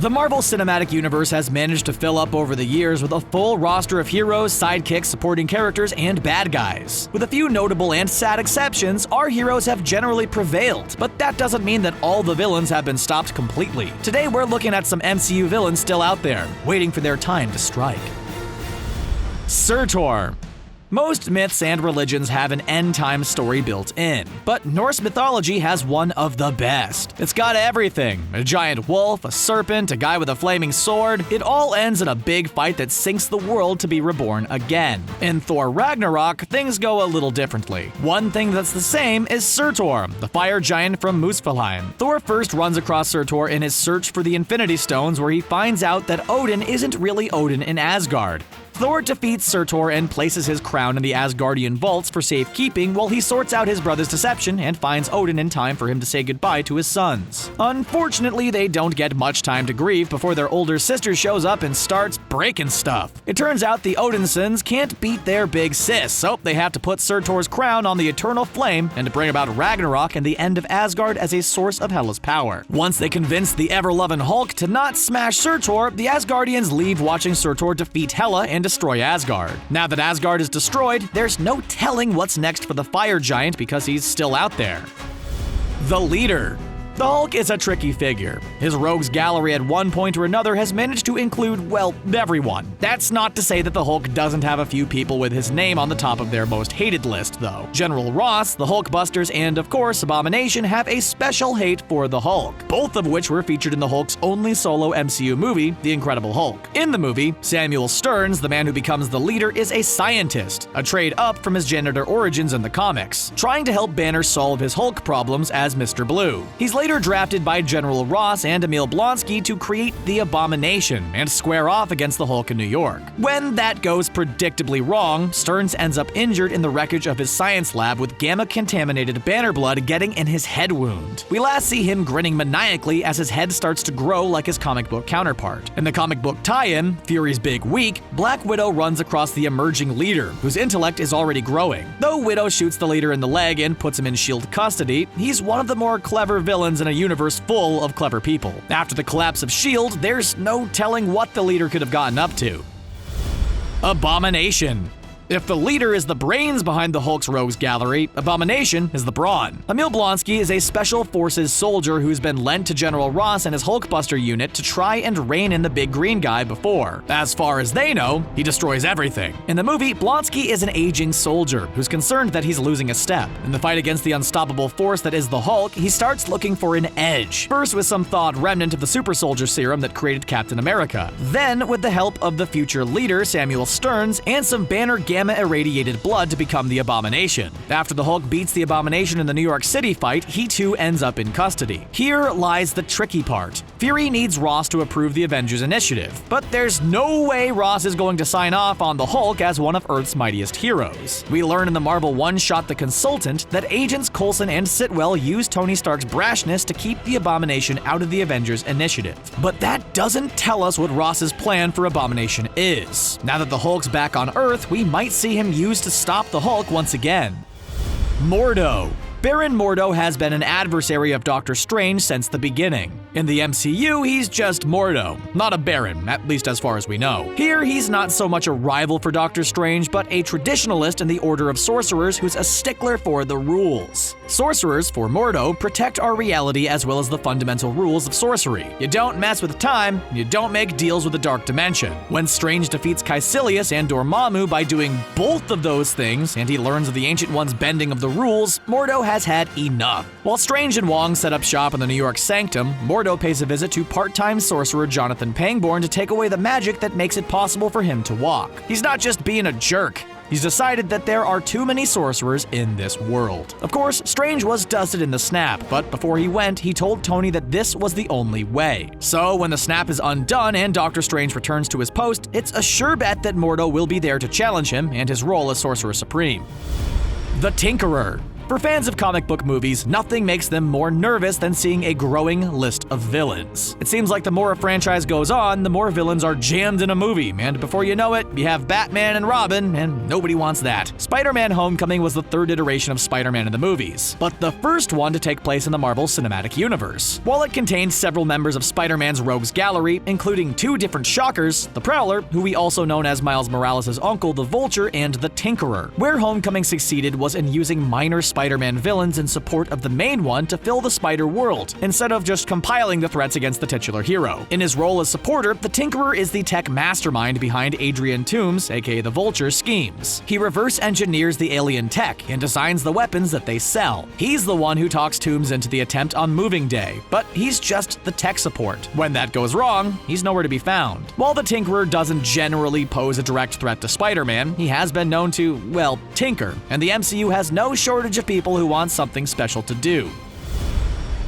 The Marvel Cinematic Universe has managed to fill up over the years with a full roster of heroes, sidekicks, supporting characters, and bad guys. With a few notable and sad exceptions, our heroes have generally prevailed, but that doesn't mean that all the villains have been stopped completely. Today we're looking at some MCU villains still out there, waiting for their time to strike. Surtur. Most myths and religions have an end-time story built in, but Norse mythology has one of the best. It's got everything: a giant wolf, a serpent, a guy with a flaming sword. It all ends in a big fight that sinks the world to be reborn again. In Thor Ragnarok, things go a little differently. One thing that's the same is Surtur, the fire giant from Muspelheim. Thor first runs across Surtur in his search for the Infinity Stones, where he finds out that Odin isn't really Odin in Asgard. Thor defeats Surtur and places his crown in the Asgardian vaults for safekeeping while he sorts out his brother's deception and finds Odin in time for him to say goodbye to his sons. Unfortunately, they don't get much time to grieve before their older sister shows up and starts breaking stuff. It turns out the Odinsons can't beat their big sis, so they have to put Surtur's crown on the eternal flame and to bring about Ragnarok and the end of Asgard as a source of Hela's power. Once they convince the ever-loving Hulk to not smash Surtur, the Asgardians leave watching Surtur defeat Hela and destroy Asgard. Now that Asgard is destroyed, there's no telling what's next for the fire giant because he's still out there. The Leader. The Hulk is a tricky figure. His rogues gallery at one point or another has managed to include, well, everyone. That's not to say that the Hulk doesn't have a few people with his name on the top of their most hated list, though. General Ross, the Hulkbusters, and of course Abomination have a special hate for the Hulk, both of which were featured in the Hulk's only solo MCU movie, The Incredible Hulk. In the movie, Samuel Stearns, the man who becomes the leader, is a scientist, a trade up from his janitor origins in the comics, trying to help Banner solve his Hulk problems as Mr. Blue. He's later drafted by General Ross and Emil Blonsky to create the Abomination and square off against the Hulk in New York. When that goes predictably wrong, Stearns ends up injured in the wreckage of his science lab with gamma-contaminated Banner blood getting in his head wound. We last see him grinning maniacally as his head starts to grow like his comic book counterpart. In the comic book tie-in, Fury's Big Week, Black Widow runs across the emerging leader, whose intellect is already growing. Though Widow shoots the leader in the leg and puts him in S.H.I.E.L.D. custody, he's one of the more clever villains in a universe full of clever people. After the collapse of S.H.I.E.L.D., there's no telling what the leader could have gotten up to. Abomination. If the leader is the brains behind the Hulk's rogues gallery, Abomination is the brawn. Emil Blonsky is a special forces soldier who's been lent to General Ross and his Hulkbuster unit to try and rein in the big green guy before. As far as they know, he destroys everything. In the movie, Blonsky is an aging soldier who's concerned that he's losing a step. In the fight against the unstoppable force that is the Hulk, he starts looking for an edge. First with some thawed remnant of the super soldier serum that created Captain America. Then with the help of the future leader, Samuel Stearns, and some Banner gamma-irradiated blood to become the Abomination. After the Hulk beats the Abomination in the New York City fight, he too ends up in custody. Here lies the tricky part. Fury needs Ross to approve the Avengers Initiative, but there's no way Ross is going to sign off on the Hulk as one of Earth's mightiest heroes. We learn in the Marvel one-shot The Consultant that Agents Coulson and Sitwell use Tony Stark's brashness to keep the Abomination out of the Avengers Initiative. But that doesn't tell us what Ross's plan for Abomination is. Now that the Hulk's back on Earth, we might see him used to stop the Hulk once again. Mordo. Baron Mordo has been an adversary of Doctor Strange since the beginning. In the MCU, he's just Mordo, not a Baron, at least as far as we know. Here, he's not so much a rival for Doctor Strange, but a traditionalist in the Order of Sorcerers who's a stickler for the rules. Sorcerers, for Mordo, protect our reality as well as the fundamental rules of sorcery. You don't mess with time, you don't make deals with the dark dimension. When Strange defeats Caecilius and Dormammu by doing both of those things, and he learns of the Ancient One's bending of the rules, Mordo has had enough. While Strange and Wong set up shop in the New York Sanctum, Mordo pays a visit to part-time sorcerer Jonathan Pangborn to take away the magic that makes it possible for him to walk. He's not just being a jerk. He's decided that there are too many sorcerers in this world. Of course, Strange was dusted in the snap, but before he went, he told Tony that this was the only way. So when the snap is undone and Doctor Strange returns to his post, it's a sure bet that Mordo will be there to challenge him and his role as Sorcerer Supreme. The Tinkerer. For fans of comic book movies, nothing makes them more nervous than seeing a growing list of villains. It seems like the more a franchise goes on, the more villains are jammed in a movie, and before you know it, you have Batman and Robin, and nobody wants that. Spider-Man Homecoming was the third iteration of Spider-Man in the movies, but the first one to take place in the Marvel Cinematic Universe. While it contained several members of Spider-Man's rogues gallery, including two different Shockers, the Prowler, who we also known as Miles Morales' uncle, the Vulture, and the Tinkerer. Where Homecoming succeeded was in using minor Spider-Man villains in support of the main one to fill the Spider world, instead of just compiling the threats against the titular hero. In his role as supporter, the Tinkerer is the tech mastermind behind Adrian Toomes, aka the Vulture's schemes. He reverse engineers the alien tech and designs the weapons that they sell. He's the one who talks Toomes into the attempt on Moving Day, but he's just the tech support. When that goes wrong, he's nowhere to be found. While the Tinkerer doesn't generally pose a direct threat to Spider-Man, he has been known to, well, tinker, and the MCU has no shortage of people who want something special to do.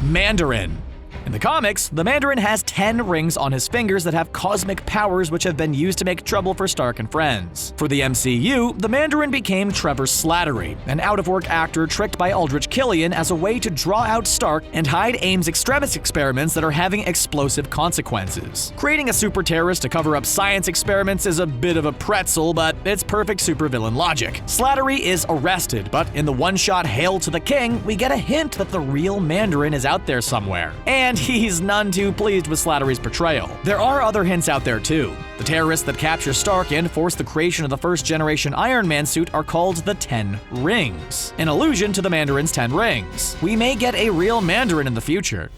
Mandarin. In the comics, the Mandarin has 10 rings on his fingers that have cosmic powers which have been used to make trouble for Stark and friends. For the MCU, the Mandarin became Trevor Slattery, an out-of-work actor tricked by Aldrich Killian as a way to draw out Stark and hide AIM's extremis experiments that are having explosive consequences. Creating a super terrorist to cover up science experiments is a bit of a pretzel, but it's perfect supervillain logic. Slattery is arrested, but in the one-shot Hail to the King, we get a hint that the real Mandarin is out there somewhere. And he's none too pleased with Slattery's portrayal. There are other hints out there too. The terrorists that capture Stark and force the creation of the first-generation Iron Man suit are called the 10 Rings, an allusion to the Mandarin's 10 rings. We may get a real Mandarin in the future.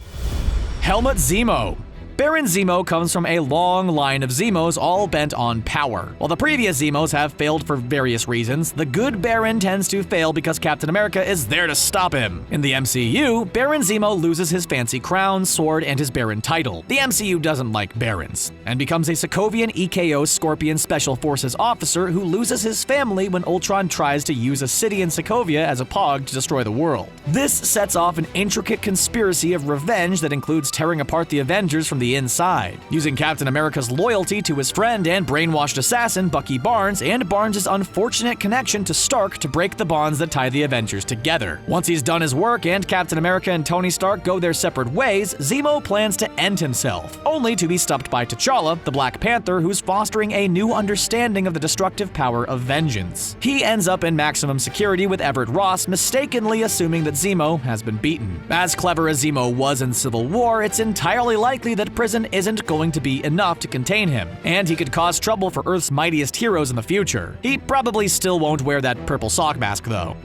Helmut Zemo. Baron Zemo comes from a long line of Zemos all bent on power. While the previous Zemos have failed for various reasons, the good Baron tends to fail because Captain America is there to stop him. In the MCU, Baron Zemo loses his fancy crown, sword, and his Baron title. The MCU doesn't like Barons, and becomes a Sokovian EKO Scorpion Special Forces officer who loses his family when Ultron tries to use a city in Sokovia as a pog to destroy the world. This sets off an intricate conspiracy of revenge that includes tearing apart the Avengers from the inside, using Captain America's loyalty to his friend and brainwashed assassin Bucky Barnes and Barnes' unfortunate connection to Stark to break the bonds that tie the Avengers together. Once he's done his work and Captain America and Tony Stark go their separate ways, Zemo plans to end himself, only to be stopped by T'Challa, the Black Panther, who's fostering a new understanding of the destructive power of vengeance. He ends up in maximum security with Everett Ross, mistakenly assuming that Zemo has been beaten. As clever as Zemo was in Civil War, it's entirely likely that prison isn't going to be enough to contain him, and he could cause trouble for Earth's mightiest heroes in the future. He probably still won't wear that purple sock mask, though.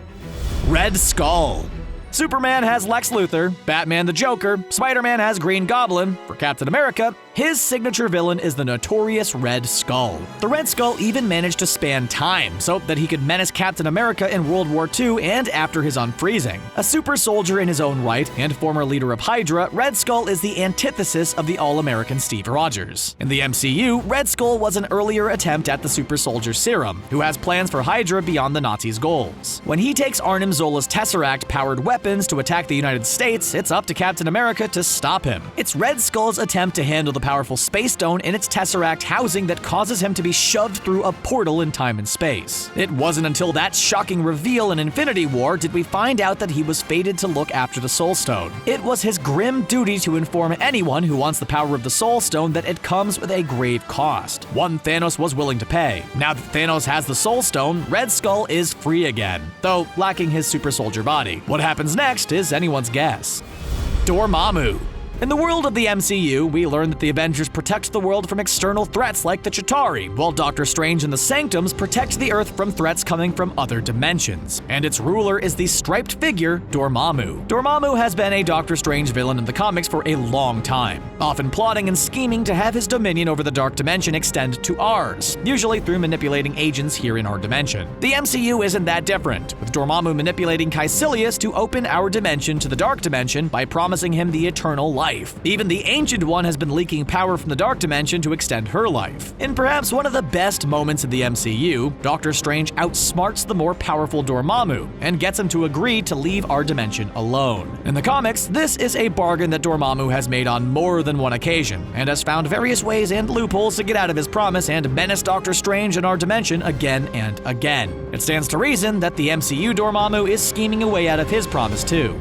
Red Skull. Superman has Lex Luthor, Batman the Joker, Spider-Man has Green Goblin. For Captain America, his signature villain is the notorious Red Skull. The Red Skull even managed to span time so that he could menace Captain America in World War II and after his unfreezing. A super soldier in his own right and former leader of Hydra, Red Skull is the antithesis of the all-American Steve Rogers. In the MCU, Red Skull was an earlier attempt at the super soldier serum, who has plans for Hydra beyond the Nazis' goals. When he takes Arnim Zola's Tesseract-powered weapons to attack the United States, it's up to Captain America to stop him. It's Red Skull's attempt to handle the powerful Space Stone in its Tesseract housing that causes him to be shoved through a portal in time and space. It wasn't until that shocking reveal in Infinity War did we find out that he was fated to look after the Soul Stone. It was his grim duty to inform anyone who wants the power of the Soul Stone that it comes with a grave cost, one Thanos was willing to pay. Now that Thanos has the Soul Stone, Red Skull is free again, though lacking his super soldier body. What happens next is anyone's guess. Dormammu. In the world of the MCU, we learn that the Avengers protect the world from external threats like the Chitauri, while Doctor Strange and the Sanctums protect the Earth from threats coming from other dimensions. And its ruler is the striped figure, Dormammu. Dormammu has been a Doctor Strange villain in the comics for a long time, often plotting and scheming to have his dominion over the Dark Dimension extend to ours, usually through manipulating agents here in our dimension. The MCU isn't that different, with Dormammu manipulating Caecilius to open our dimension to the Dark Dimension by promising him the eternal life. life. Even the Ancient One has been leaking power from the Dark Dimension to extend her life. In perhaps one of the best moments in the MCU, Doctor Strange outsmarts the more powerful Dormammu and gets him to agree to leave our dimension alone. In the comics, this is a bargain that Dormammu has made on more than one occasion, and has found various ways and loopholes to get out of his promise and menace Doctor Strange and our dimension again and again. It stands to reason that the MCU Dormammu is scheming a way out of his promise too.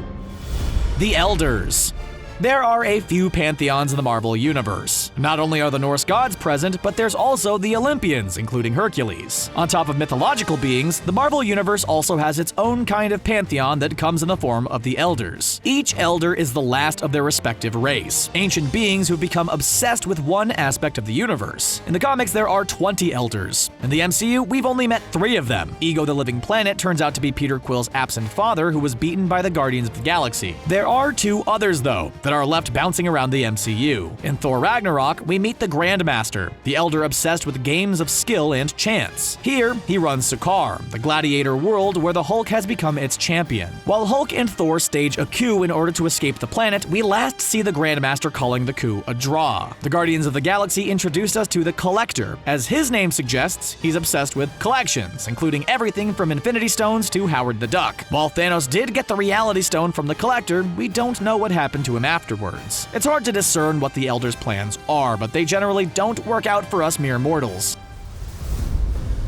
The Elders. There are a few pantheons in the Marvel Universe. Not only are the Norse gods present, but there's also the Olympians, including Hercules. On top of mythological beings, the Marvel Universe also has its own kind of pantheon that comes in the form of the Elders. Each Elder is the last of their respective race, ancient beings who've become obsessed with one aspect of the universe. In the comics, there are 20 Elders. In the MCU, we've only met 3 of them. Ego the Living Planet turns out to be Peter Quill's absent father who was beaten by the Guardians of the Galaxy. There are 2 others, though, that are left bouncing around the MCU. In Thor Ragnarok, we meet the Grandmaster, the Elder obsessed with games of skill and chance. Here, he runs Sakaar, the gladiator world where the Hulk has become its champion. While Hulk and Thor stage a coup in order to escape the planet, we last see the Grandmaster calling the coup a draw. The Guardians of the Galaxy introduced us to the Collector. As his name suggests, he's obsessed with collections, including everything from Infinity Stones to Howard the Duck. While Thanos did get the Reality Stone from the Collector, we don't know what happened to him afterwards. It's hard to discern what the Elders' plans are, but they generally don't work out for us mere mortals.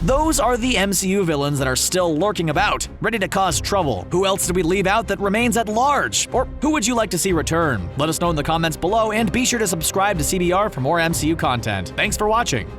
Those are the MCU villains that are still lurking about, ready to cause trouble. Who else did we leave out that remains at large? Or who would you like to see return? Let us know in the comments below, and be sure to subscribe to CBR for more MCU content. Thanks for watching.